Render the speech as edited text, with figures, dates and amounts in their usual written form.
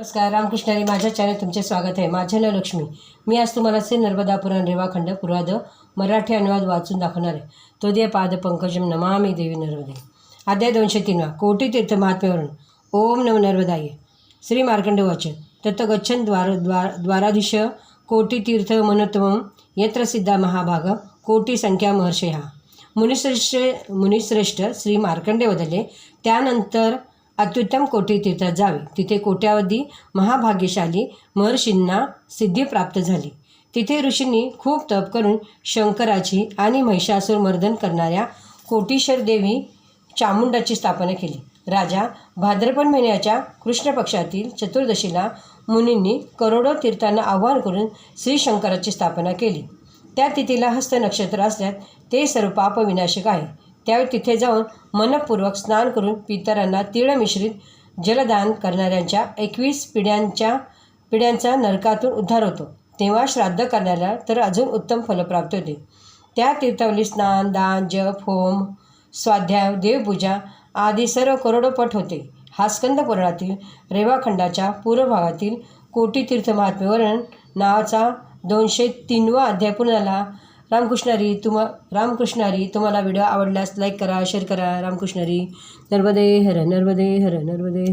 नमस्कार, रामकृष्णारी माझ्या चॅनल तुमचे स्वागत आहे. माझे नाव लक्ष्मी. मी आज तुम्हाला श्री नर्मदा पुराण रेवाखंड पूर्वाध मराठी अनुवाद वाचून दाखवणार आहे. तोदय पाद पंकजम नमामि देवी नर्मदे. अध्याय 203 कोटी तीर्थ महात्म्यावरून. ओम नमो नर्मदाय. श्री मार्कंड वाच. तत गच्छन् द्वाराधीश कोटी तीर्थ मनोत्तमं यत्र सिद्धा महाभाग कोटी संख्या महर्षयः. मुनिश्रेष्ठ श्री मार्कंडे वदले. त्यानंतर अत्युत्तम कोटी तीर्थात जावे. तिथे कोट्यावधी महाभाग्यशाली महर्षींना सिद्धी प्राप्त झाली. तिथे ऋषींनी खूप तप करून शंकराची आणि महिषासूर मर्दन करणाऱ्या कोटीश्वर देवी चामुंडाची स्थापना केली. राजा भाद्रपद महिन्याच्या कृष्ण पक्षातील चतुर्दशीला मुनींनी करोडो तीर्थांना आवाहन करून श्री शंकराची स्थापना केली. त्या तिथीला हस्त नक्षत्र असल्यास ते सर्व पाप विनाशक आहे. त्यावेळी तिथे जाऊन मनपूर्वक स्नान करून पितरांना तीळ मिश्रित जलदान करणाऱ्यांच्या 21 पिढ्यांचा नरकातून उद्धार होतो. तेव्हा श्राद्ध करण्याला तर अजून उत्तम फल प्राप्त होते. त्या तीर्थावली स्नान, दान, जप, होम, स्वाध्याय, देवपूजा आदी सर्व करोडोपट होते. हा स्कंद पुराणातील रेवाखंडाच्या पूर्व भागातील कोटी तीर्थ महात्म्य वर्णन नावाचा 203वा अध्याय पूर्ण झाला. रामकृष्णारी तुम्हाला व्हिडिओ आवडल्यास लाईक करा, शेअर करा. रामकृष्णारी. नर्मदे हर, नर्मदे हर, नर्मदे.